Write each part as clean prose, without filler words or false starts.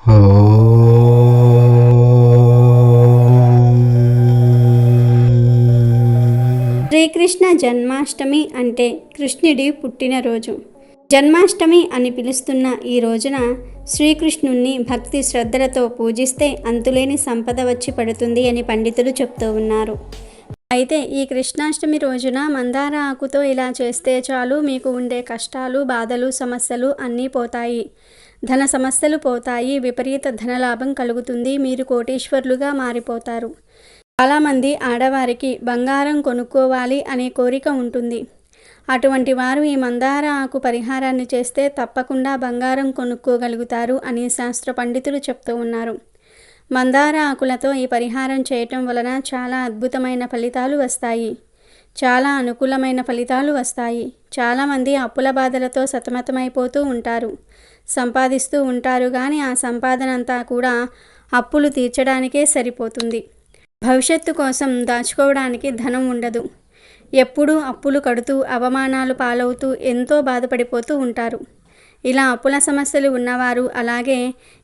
శ్రీకృష్ణ జన్మాష్టమి అంటే కృష్ణుడి పుట్టినరోజు. జన్మాష్టమి అని పిలుస్తున్న ఈ రోజున శ్రీకృష్ణుణ్ణి భక్తి శ్రద్ధలతో పూజిస్తే అంతులేని సంపద వచ్చి పడుతుంది అని పండితులు చెప్తూ ఉన్నారు. అయితే ఈ కృష్ణాష్టమి రోజున మందార ఆకుతో ఇలా చేస్తే చాలు, మీకు ఉండే కష్టాలు, బాధలు, సమస్యలు అన్నీ పోతాయి. ధన సమస్యలు పోతాయి, విపరీత ధనలాభం కలుగుతుంది, మీరు కోటీశ్వరులుగా మారిపోతారు. చాలామంది ఆడవారికి బంగారం కొనుక్కోవాలి అనే కోరిక ఉంటుంది. అటువంటి వారు ఈ మందార ఆకు పరిహారాన్ని చేస్తే తప్పకుండా బంగారం కొనుక్కోగలుగుతారు అని శాస్త్ర పండితులు చెప్తూ ఉన్నారు. మందార ఆకులతో ఈ పరిహారం చేయటం వలన చాలా అద్భుతమైన ఫలితాలు వస్తాయి, చాలా అనుకూలమైన ఫలితాలు వస్తాయి. చాలామంది అప్పుల బాధలతో సతమతమైపోతూ ఉంటారు, సంపాదిస్తూ ఉంటారు, కానీ ఆ సంపాదన అంతా కూడా అప్పులు తీర్చడానికే సరిపోతుంది. భవిష్యత్తు కోసం దాచుకోవడానికి ధనం ఉండదు. ఎప్పుడూ అప్పులు కడుతూ అవమానాలు పాలవుతూ ఎంతో బాధపడిపోతూ ఉంటారు. ఇలా అప్పుల సమస్యలు ఉన్నవారు, అలాగే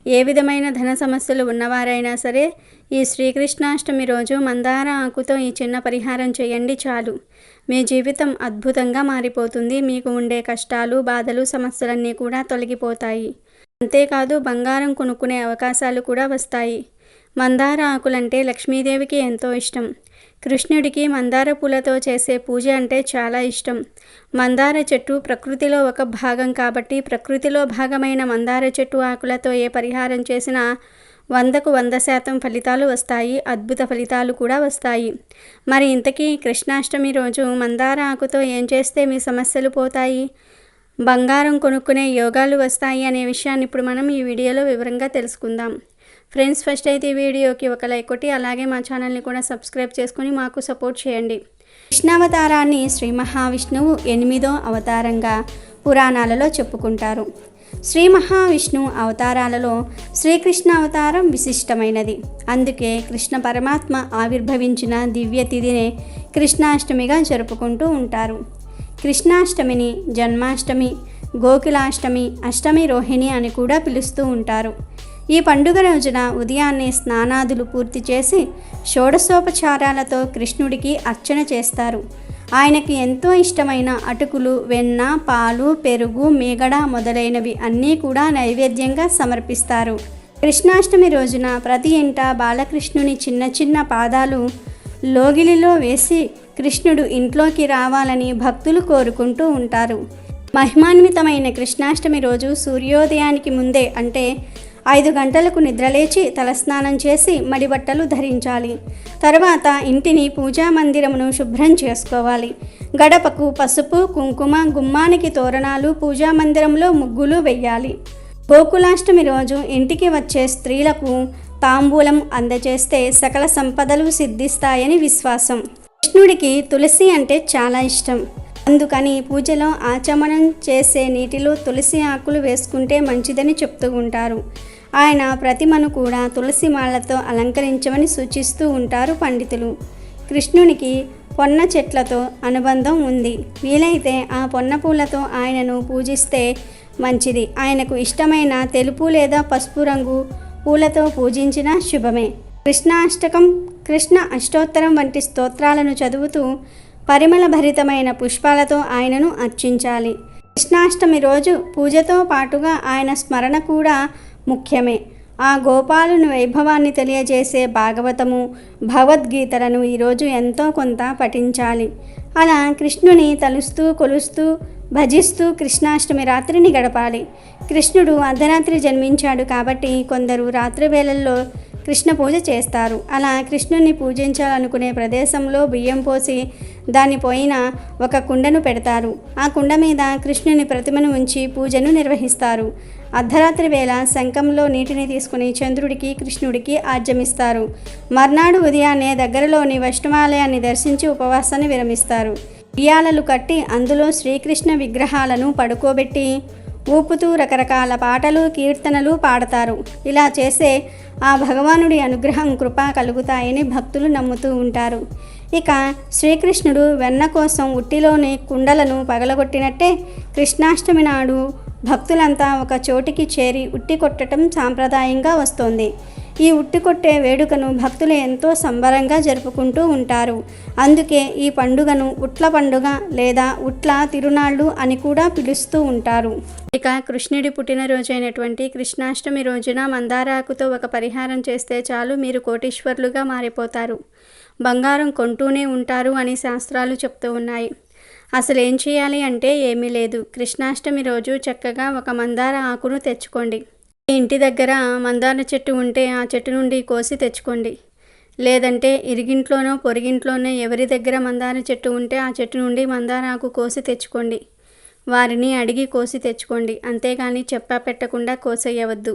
ఏ విధమైన ధన సమస్యలు ఉన్నవారైనా సరే ఈ శ్రీకృష్ణాష్టమి రోజు మందార ఆకుతో ఈ చిన్న పరిహారం చేయండి చాలు, మీ జీవితం అద్భుతంగా మారిపోతుంది. మీకు ఉండే కష్టాలు, బాధలు, సమస్యలన్నీ కూడా తొలగిపోతాయి. అంతేకాదు బంగారం కొనుక్కునే అవకాశాలు కూడా వస్తాయి. మందార ఆకులంటే లక్ష్మీదేవికి ఎంతో ఇష్టం. కృష్ణుడికి మందార పూలతో చేసే పూజ అంటే చాలా ఇష్టం. మందార చెట్టు ప్రకృతిలో ఒక భాగం కాబట్టి ప్రకృతిలో భాగమైన మందార చెట్టు ఆకులతో ఏ పరిహారం చేసినా 100కు 100% ఫలితాలు వస్తాయి, అద్భుత ఫలితాలు కూడా వస్తాయి. మరి ఇంతకీ కృష్ణాష్టమి రోజు మందార ఆకుతో ఏం చేస్తే మీ సమస్యలు పోతాయి, బంగారం కొనుక్కునే యోగాలు వస్తాయి అనే విషయాన్ని ఇప్పుడు మనం ఈ వీడియోలో వివరంగా తెలుసుకుందాం. ఫ్రెండ్స్, ఫస్ట్ అయితే ఈ వీడియోకి ఒక లైక్ కొట్టి అలాగే మా ఛానల్ని కూడా సబ్స్క్రైబ్ చేసుకొని మాకు సపోర్ట్ చేయండి. కృష్ణావతారాన్ని శ్రీ మహావిష్ణువు 8వ అవతారంగా పురాణాలలో చెప్పుకుంటారు. శ్రీ మహావిష్ణువు అవతారాలలో శ్రీకృష్ణ అవతారం విశిష్టమైనది. అందుకే కృష్ణ పరమాత్మ ఆవిర్భవించిన దివ్య తిథినే కృష్ణాష్టమిగా జరుపుకుంటూ ఉంటారు. కృష్ణాష్టమిని జన్మాష్టమి, గోకులాష్టమి, అష్టమి రోహిణి అని కూడా పిలుస్తూ ఉంటారు. ఈ పండుగ రోజున ఉదయాన్నే స్నానాదులు పూర్తి చేసి షోడశోపచారాలతో కృష్ణుడికి అర్చన చేస్తారు. ఆయనకి ఎంతో ఇష్టమైన అటుకులు, వెన్న, పాలు, పెరుగు, మీగడ మొదలైనవి అన్నీ కూడా నైవేద్యంగా సమర్పిస్తారు. కృష్ణాష్టమి రోజున ప్రతి ఇంట బాలకృష్ణుని చిన్న చిన్న పాదాలు లోగిలిలో వేసి కృష్ణుడు ఇంట్లోకి రావాలని భక్తులు కోరుకుంటూ ఉంటారు. మహిమాన్వితమైన కృష్ణాష్టమి రోజు సూర్యోదయానికి ముందే అంటే 5 గంటలకు నిద్రలేచి తలస్నానం చేసి మడిబట్టలు ధరించాలి. తర్వాత ఇంటిని పూజా మందిరమును శుభ్రం చేసుకోవాలి. గడపకు పసుపు, కుంకుమ, గుమ్మానికి తోరణాలు, పూజా మందిరంలో ముగ్గులు వెయ్యాలి. గోకులాష్టమి రోజు ఇంటికి వచ్చే స్త్రీలకు తాంబూలం అందజేస్తే సకల సంపదలు సిద్ధిస్తాయని విశ్వాసం. కృష్ణుడికి తులసి అంటే చాలా ఇష్టం. అందుకని పూజలో ఆచమనం చేసే నీటిలో తులసి ఆకులు వేసుకుంటే మంచిదని చెప్తూ ఉంటారు. ఆయన ప్రతిమను కూడా తులసి మాలతో అలంకరించమని సూచిస్తూ ఉంటారు పండితులు. కృష్ణునికి పొన్న చెట్లతో అనుబంధం ఉంది. వీలైతే ఆ పొన్న పూలతో ఆయనను పూజిస్తే మంచిది. ఆయనకు ఇష్టమైన తెలుపు లేదా పసుపు రంగు పూలతో పూజించిన శుభమే. కృష్ణాష్టకం, కృష్ణ అష్టోత్తరం వంటి స్తోత్రాలను చదువుతూ పరిమళ భరితమైన పుష్పాలతో ఆయనను అర్చించాలి. కృష్ణాష్టమి రోజు పూజతో పాటుగా ఆయన స్మరణ కూడా ముఖ్యమే. ఆ గోపాలుని వైభవాన్ని తెలియజేసే భాగవతము, భగవద్గీతలను ఈరోజు ఎంతో కొంత పఠించాలి. అలా కృష్ణుని తలుస్తూ కొలుస్తూ భజిస్తూ కృష్ణాష్టమి రాత్రిని గడపాలి. కృష్ణుడు అర్ధరాత్రి జన్మించాడు కాబట్టి కొందరు రాత్రి వేళల్లో కృష్ణ పూజ చేస్తారు. అలా కృష్ణుని పూజించాలనుకునే ప్రదేశంలో బియ్యం పోసి దానిపైన ఒక కుండను పెడతారు. ఆ కుండ మీద కృష్ణుని ప్రతిమను ఉంచి పూజను నిర్వహిస్తారు. అర్ధరాత్రి వేళ శంఖంలో నీటిని తీసుకుని చంద్రుడికి, కృష్ణుడికి ఆర్జమిస్తారు. మర్నాడు ఉదయాన్నే దగ్గరలోని వైష్ణవాలయాన్ని దర్శించి ఉపవాసాన్ని విరమిస్తారు. ఉయ్యాలలు కట్టి అందులో శ్రీకృష్ణ విగ్రహాలను పడుకోబెట్టి ఊపుతూ రకరకాల పాటలు, కీర్తనలు పాడతారు. ఇలా చేసే ఆ భగవానుడి అనుగ్రహం, కృప కలుగుతాయని భక్తులు నమ్ముతూ ఉంటారు. ఇక శ్రీకృష్ణుడు వెన్న కోసం ఉట్టిలోని కుండలను పగలగొట్టినట్టే కృష్ణాష్టమి నాడు భక్తులంతా ఒక చోటికి చేరి ఉట్టి కొట్టడం సాంప్రదాయంగా వస్తోంది. ఈ ఉట్టి కొట్టే వేడుకను భక్తులు ఎంతో సంబరంగా జరుపుకుంటూ ఉంటారు. అందుకే ఈ పండుగను ఉట్ల పండుగ లేదా ఉట్ల తిరునాళ్ళు అని కూడా పిలుస్తూ ఉంటారు. ఇక కృష్ణుడి పుట్టినరోజైనటువంటి కృష్ణాష్టమి రోజున మందారాకుతో ఒక పరిహారం చేస్తే చాలు, మీరు కోటీశ్వరులుగా మారిపోతారు, బంగారం కొంటూనే ఉంటారు అని శాస్త్రాలు చెప్తూ ఉన్నాయి. అసలు ఏం చేయాలి అంటే ఏమీ లేదు. కృష్ణాష్టమి రోజు చక్కగా ఒక మందార ఆకును తెచ్చుకోండి. మీ ఇంటి దగ్గర మందార చెట్టు ఉంటే ఆ చెట్టు నుండి కోసి తెచ్చుకోండి. లేదంటే ఇరిగింట్లోనో పొరిగింట్లోనో ఎవరి దగ్గర మందార చెట్టు ఉంటే ఆ చెట్టు నుండి మందార ఆకు కోసి తెచ్చుకోండి. వారిని అడిగి కోసి తెచ్చుకోండి. అంతేగాని చెప్పా పెట్టకుండా కోసేయవద్దు.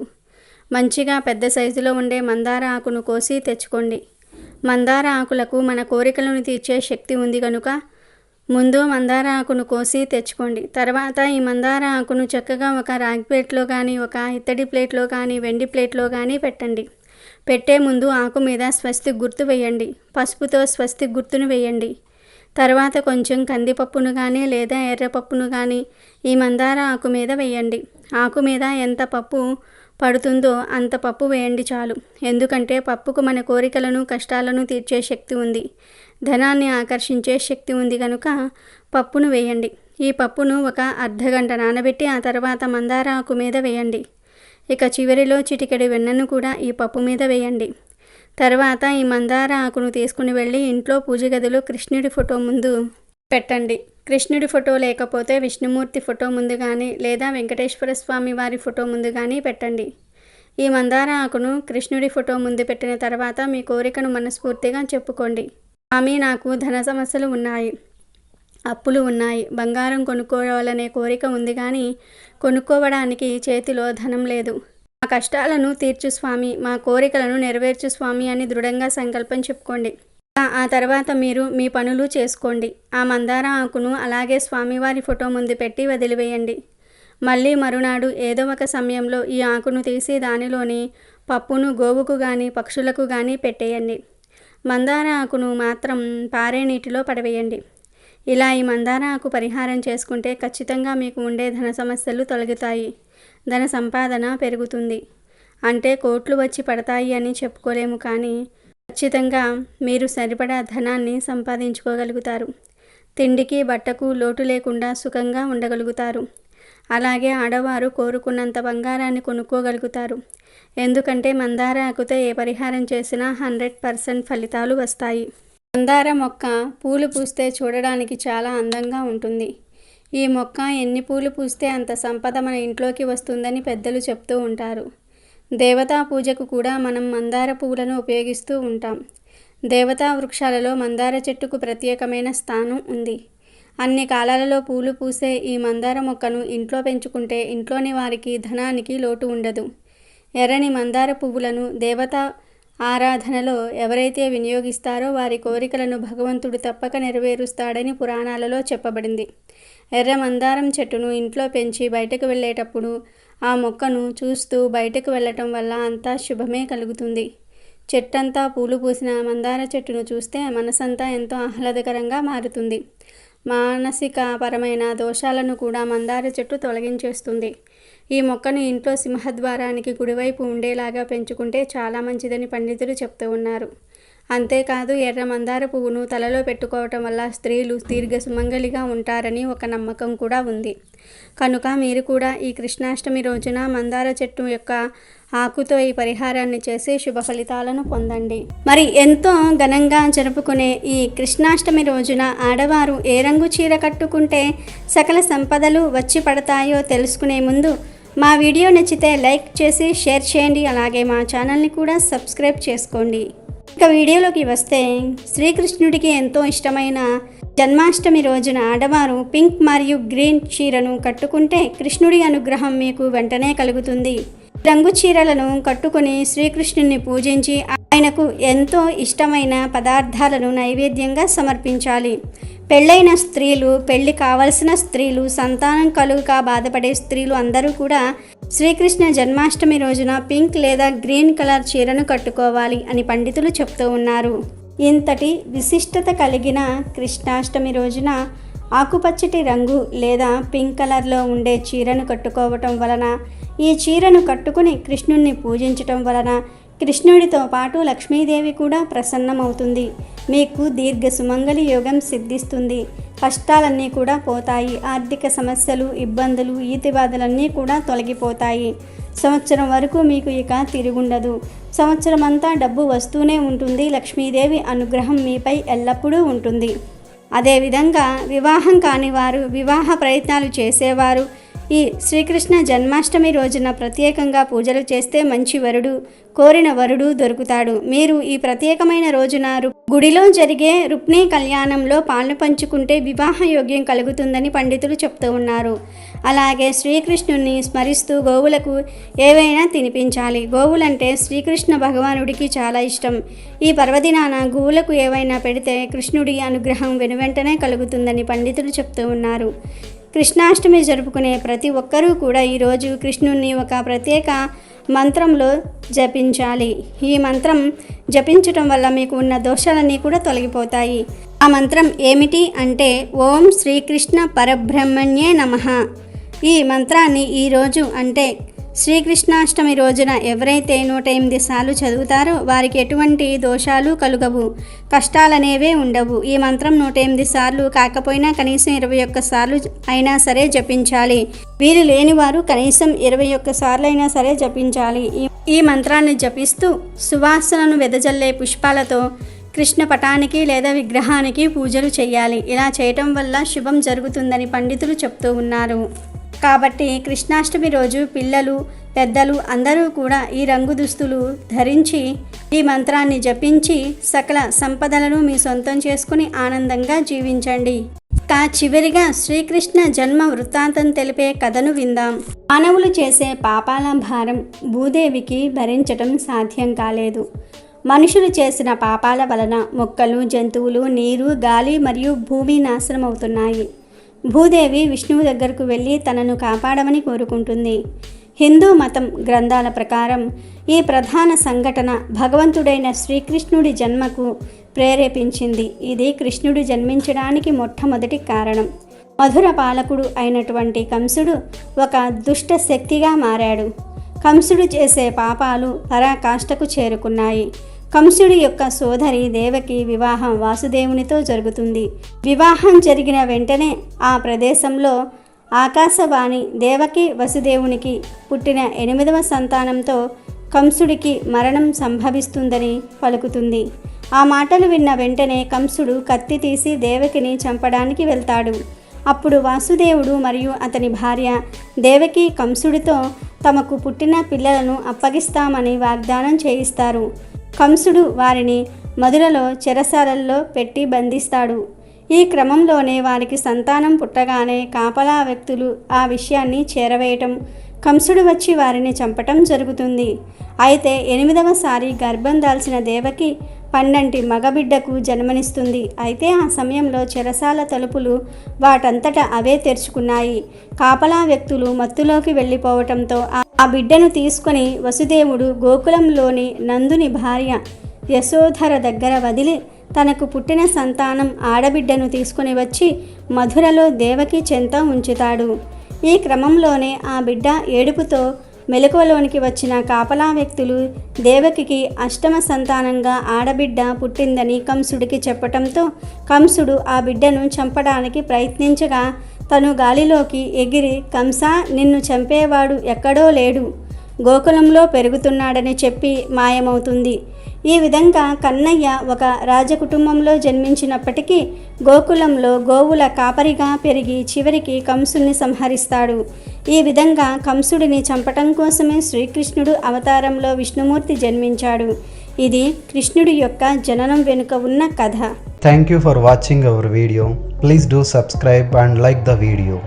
మంచిగా పెద్ద సైజులో ఉండే మందార ఆకును కోసి తెచ్చుకోండి. మందార ఆకులకు మన కోరికలను తీర్చే శక్తి ఉంది కనుక ముందు మందార ఆకును కోసి తెచ్చుకోండి. తర్వాత ఈ మందార ఆకును చక్కగా ఒక రాగి ప్లేట్లో కానీ, ఒక ఇత్తడి ప్లేట్లో కానీ, వెండి ప్లేట్లో కానీ పెట్టండి. పెట్టే ముందు ఆకు మీద స్వస్తిక్ గుర్తు వేయండి. పసుపుతో స్వస్తిక్ గుర్తును వేయండి. తర్వాత కొంచెం కందిపప్పును కానీ లేదా ఎర్రపప్పును కానీ ఈ మందార ఆకు మీద వేయండి. ఆకు మీద ఎంత పప్పు పడుతుందో అంత పప్పు వేయండి చాలు. ఎందుకంటే పప్పుకు మన కోరికలను కష్టాలను తీర్చే శక్తి ఉంది, ధనాన్ని ఆకర్షించే శక్తి ఉంది కనుక పప్పును వేయండి. ఈ పప్పును ఒక అర్ధగంట నానబెట్టి ఆ తర్వాత మందార ఆకు మీద వేయండి. ఇక చివరిలో చిటికెడు వెన్నను కూడా ఈ పప్పు మీద వేయండి. తర్వాత ఈ మందార ఆకును తీసుకుని వెళ్ళి ఇంట్లో పూజ గదిలో కృష్ణుడి ఫోటో ముందు పెట్టండి. కృష్ణుడి ఫోటో లేకపోతే విష్ణుమూర్తి ఫోటో ముందు కానీ లేదా వెంకటేశ్వర స్వామి వారి ఫోటో ముందు కానీ పెట్టండి. ఈ మందార ఆకును కృష్ణుడి ఫోటో ముందు పెట్టిన తర్వాత మీ కోరికను మనస్ఫూర్తిగా చెప్పుకోండి. స్వామి, నాకు ధన సమస్యలు ఉన్నాయి, అప్పులు ఉన్నాయి, బంగారం కొనుక్కోవాలనే కోరిక ఉంది కానీ కొనుక్కోవడానికి చేతిలో ధనం లేదు. మా కష్టాలను తీర్చు స్వామి, మా కోరికలను నెరవేర్చు స్వామి అని దృఢంగా సంకల్పం చెప్పుకోండి. ఆ తర్వాత మీరు మీ పనులు చేసుకోండి. ఆ మందార ఆకును అలాగే స్వామివారి ఫోటో ముందు పెట్టి వదిలివేయండి. మళ్ళీ మరునాడు ఏదో ఒక సమయంలో ఈ ఆకును తీసి దానిలోని పప్పును గోవుకు కానీ పక్షులకు కానీ పెట్టేయండి. మందార ఆకును మాత్రం పారే నీటిలో పడవేయండి. ఇలా ఈ మందార ఆకు పరిహారం చేసుకుంటే ఖచ్చితంగా మీకు ఉండే ధన సమస్యలు తొలగుతాయి, ధన సంపాదన పెరుగుతుంది. అంటే కోట్లు వచ్చి పడతాయి అని చెప్పుకోలేము కానీ ఖచ్చితంగా మీరు సరిపడా ధనాన్ని సంపాదించుకోగలుగుతారు. తిండికి బట్టకు లోటు లేకుండా సుఖంగా ఉండగలుగుతారు. అలాగే ఆడవారు కోరుకున్నంత బంగారాన్ని కొనుక్కోగలుగుతారు. ఎందుకంటే మందార ఆకుతో ఏ పరిహారం చేసినా 100% ఫలితాలు వస్తాయి. మందార మొక్క పూలు పూస్తే చూడడానికి చాలా అందంగా ఉంటుంది. ఈ మొక్క ఎన్ని పూలు పూస్తే అంత సంపద మన ఇంట్లోకి వస్తుందని పెద్దలు చెప్తూ ఉంటారు. దేవతా పూజకు కూడా మనం మందార పువ్వులను ఉపయోగిస్తూ ఉంటాం. దేవతా వృక్షాలలో మందార చెట్టుకు ప్రత్యేకమైన స్థానం ఉంది. అన్ని కాలాలలో పూలు పూసే ఈ మందార మొక్కను ఇంట్లో పెంచుకుంటే ఇంట్లోని వారికి ధనానికి లోటు ఉండదు. ఎర్రని మందార పువ్వులను దేవతా ఆరాధనలో ఎవరైతే వినియోగిస్తారో వారి కోరికలను భగవంతుడు తప్పక నెరవేరుస్తాడని పురాణాలలో చెప్పబడింది. ఎర్ర మందారం చెట్టును ఇంట్లో పెంచి బయటకు వెళ్ళేటప్పుడు ఆ మొక్కను చూస్తూ బయటకు వెళ్ళటం వల్ల అంతా శుభమే కలుగుతుంది. చెట్టంతా పూలు పూసిన మందార చెట్టును చూస్తే మనసంతా ఎంతో ఆహ్లాదకరంగా మారుతుంది. మానసిక పరమైన దోషాలను కూడా మందార చెట్టు తొలగించేస్తుంది. ఈ మొక్కను ఇంట్లో సింహద్వారానికి కుడివైపు ఉండేలాగా పెంచుకుంటే చాలా మంచిదని పండితులు చెప్తూ ఉన్నారు. అంతేకాదు ఎర్ర మందార పువ్వును తలలో పెట్టుకోవటం వల్ల స్త్రీలు దీర్ఘ సుమంగళిగా ఉంటారని ఒక నమ్మకం కూడా ఉంది. కనుక మీరు కూడా ఈ కృష్ణాష్టమి రోజున మందార చెట్టు యొక్క ఆకుతో ఈ పరిహారాన్ని చేసి శుభ ఫలితాలను పొందండి. మరి ఎంతో ఘనంగా జరుపుకునే ఈ కృష్ణాష్టమి రోజున ఆడవారు ఏ రంగు చీర కట్టుకుంటే సకల సంపదలు వచ్చి పడతాయో తెలుసుకునే ముందు మా వీడియో నచ్చితే లైక్ చేసి షేర్ చేయండి. అలాగే మా ఛానల్ని కూడా సబ్స్క్రైబ్ చేసుకోండి. ఇక వీడియోలోకి వస్తే శ్రీకృష్ణుడికి ఎంతో ఇష్టమైన జన్మాష్టమి రోజున ఆడవారు పింక్ మరియు గ్రీన్ చీరను కట్టుకుంటే కృష్ణుడి అనుగ్రహం మీకు వెంటనే కలుగుతుంది. రంగు చీరలను కట్టుకుని శ్రీకృష్ణుని పూజించి ఆయనకు ఎంతో ఇష్టమైన పదార్థాలను నైవేద్యంగా సమర్పించాలి. పెళ్ళైన స్త్రీలు, పెళ్లి కావలసిన స్త్రీలు, సంతానం కలుగక బాధపడే స్త్రీలు అందరూ కూడా శ్రీకృష్ణ జన్మాష్టమి రోజున పింక్ లేదా గ్రీన్ కలర్ చీరను కట్టుకోవాలి అని పండితులు చెప్తూ ఉన్నారు. ఇంతటి విశిష్టత కలిగిన కృష్ణాష్టమి రోజున ఆకుపచ్చటి రంగు లేదా పింక్ కలర్లో ఉండే చీరను కట్టుకోవటం వలన, ఈ చీరను కట్టుకుని కృష్ణుణ్ణి పూజించటం వలన కృష్ణుడితో పాటు లక్ష్మీదేవి కూడా ప్రసన్నమవుతుంది. మీకు దీర్ఘ సుమంగళి యోగం సిద్ధిస్తుంది. కష్టాలన్నీ కూడా పోతాయి. ఆర్థిక సమస్యలు, ఇబ్బందులు, ఈతిబాధలన్నీ కూడా తొలగిపోతాయి. సంవత్సరం వరకు మీకు ఇక తిరుగుండదు. సంవత్సరం అంతా డబ్బు వస్తూనే ఉంటుంది. లక్ష్మీదేవి అనుగ్రహం మీపై ఎల్లప్పుడూ ఉంటుంది. అదేవిధంగా వివాహం కాని వారు, వివాహ ప్రయత్నాలు చేసేవారు ఈ శ్రీకృష్ణ జన్మాష్టమి రోజున ప్రత్యేకంగా పూజలు చేస్తే మంచి వరుడు, కోరిన వరుడు దొరుకుతాడు. మీరు ఈ ప్రత్యేకమైన రోజున గుడిలో జరిగే రుక్మిణీ కళ్యాణంలో పాలు పంచుకుంటే వివాహ యోగ్యం కలుగుతుందని పండితులు చెప్తూ ఉన్నారు. అలాగే శ్రీకృష్ణుని స్మరిస్తూ గోవులకు ఏవైనా తినిపించాలి. గోవులంటే శ్రీకృష్ణ భగవానుడికి చాలా ఇష్టం. ఈ పర్వదినాన గోవులకు ఏవైనా పెడితే కృష్ణుడి అనుగ్రహం వెనువెంటనే కలుగుతుందని పండితులు చెప్తూ ఉన్నారు. కృష్ణాష్టమి జరుపుకునే ప్రతి ఒక్కరూ కూడా ఈరోజు కృష్ణుణ్ణి ఒక ప్రత్యేక మంత్రంలో జపించాలి. ఈ మంత్రం జపించటం వల్ల మీకు ఉన్న దోషాలన్నీ కూడా తొలగిపోతాయి. ఆ మంత్రం ఏమిటి అంటే ఓం శ్రీకృష్ణ పరబ్రహ్మణ్యే నమః. ఈ మంత్రాన్ని ఈరోజు అంటే శ్రీకృష్ణాష్టమి రోజున ఎవరైతే 108 సార్లు చదువుతారో వారికి ఎటువంటి దోషాలు కలుగవు, కష్టాలనేవే ఉండవు. ఈ మంత్రం 108 సార్లు కాకపోయినా కనీసం 21 సార్లు అయినా సరే జపించాలి. వీలు లేని వారు కనీసం 21 సార్లు అయినా సరే జపించాలి. ఈ మంత్రాన్ని జపిస్తూ సువాసనను వెదజల్లే పుష్పాలతో కృష్ణ పటానికి లేదా విగ్రహానికి పూజలు చేయాలి. ఇలా చేయటం వల్ల శుభం జరుగుతుందని పండితులు చెప్తూ ఉన్నారు. కాబట్టి కృష్ణాష్టమి రోజు పిల్లలు, పెద్దలు అందరూ కూడా ఈ రంగు దుస్తులు ధరించి ఈ మంత్రాన్ని జపించి సకల సంపదలను మీ సొంతం చేసుకుని ఆనందంగా జీవించండి. చివరిగా శ్రీకృష్ణ జన్మ వృత్తాంతం తెలిపే కథను విందాం. మానవులు చేసే పాపాల భారం భూదేవికి భరించటం సాధ్యం కాలేదు. మనుషులు చేసిన పాపాల వలన మొక్కలు, జంతువులు, నీరు, గాలి మరియు భూమి నాశనమవుతున్నాయి. భూదేవి విష్ణువు దగ్గరకు వెళ్ళి తనను కాపాడమని కోరుకుంటుంది. హిందూ మతం గ్రంథాల ప్రకారం ఈ ప్రధాన సంఘటన భగవంతుడైన శ్రీకృష్ణుడి జన్మకు ప్రేరేపించింది. ఇది కృష్ణుడు జన్మించడానికి మొట్టమొదటి కారణం. మధుర పాలకుడు అయినటువంటి కంసుడు ఒక దుష్ట శక్తిగా మారాడు. కంసుడు చేసే పాపాలు పరాకాష్ఠకు చేరుకున్నాయి. కంసుడి యొక్క సోదరి దేవకి వివాహం వాసుదేవునితో జరుగుతుంది. వివాహం జరిగిన వెంటనే ఆ ప్రదేశంలో ఆకాశవాణి దేవకి వసుదేవునికి పుట్టిన 8వ సంతానంతో కంసుడికి మరణం సంభవిస్తుందని పలుకుతుంది. ఆ మాటలు విన్న వెంటనే కంసుడు కత్తి తీసి దేవకిని చంపడానికి వెళ్తాడు. అప్పుడు వాసుదేవుడు మరియు అతని భార్య దేవకి కంసుడితో తమకు పుట్టిన పిల్లలను అప్పగిస్తామని వాగ్దానం చేయిస్తారు. కంసుడు వారిని మధురలో చెరసాలల్లో పెట్టి బంధిస్తాడు. ఈ క్రమంలోనే వారికి సంతానం పుట్టగానే కాపలా వ్యక్తులు ఆ విషయాన్ని చేరవేయటం, కంసుడు వచ్చి వారిని చంపటం జరుగుతుంది. అయితే 8వసారి గర్భం దాల్చిన దేవకి 12 మగబిడ్డకు జన్మనిస్తుంది. అయితే ఆ సమయంలో చెరసాల తలుపులు వాటంతట అవే తెరుచుకున్నాయి. కాపలా వ్యక్తులు మత్తులోకి వెళ్ళిపోవటంతో ఆ బిడ్డను తీసుకొని వసుదేవుడు గోకులంలోని నందుని భార్య యశోధర దగ్గర వదిలి తనకు పుట్టిన సంతానం ఆడబిడ్డను తీసుకుని వచ్చి మధురలో దేవకి చెంత ఉంచుతాడు. ఈ క్రమంలోనే ఆ బిడ్డ ఏడుపుతో మెలకువలోనికి వచ్చిన కాపలా వ్యక్తులు దేవకికి 8వ సంతానంగా ఆడబిడ్డ పుట్టిందని కంసుడికి చెప్పటంతో కంసుడు ఆ బిడ్డను చంపడానికి ప్రయత్నించగా తను గాలిలోకి ఎగిరి కంసా, నిన్ను చంపేవాడు ఎక్కడో లేడు, గోకులంలో పెరుగుతున్నాడని చెప్పి మాయమవుతుంది. ఈ విధంగా కన్నయ్య ఒక రాజకుటుంబంలో జన్మించినప్పటికీ గోకులంలో గోవుల కాపరిగా పెరిగి చివరికి కంసుడిని సంహరిస్తాడు. ఈ విధంగా కంసుడిని చంపటం కోసమే శ్రీకృష్ణుడు అవతారంలో విష్ణుమూర్తి జన్మించాడు. ఇది కృష్ణుడి యొక్క జననం వెనుక ఉన్న కథ. Thank you for watching our video. Please do subscribe and like the video.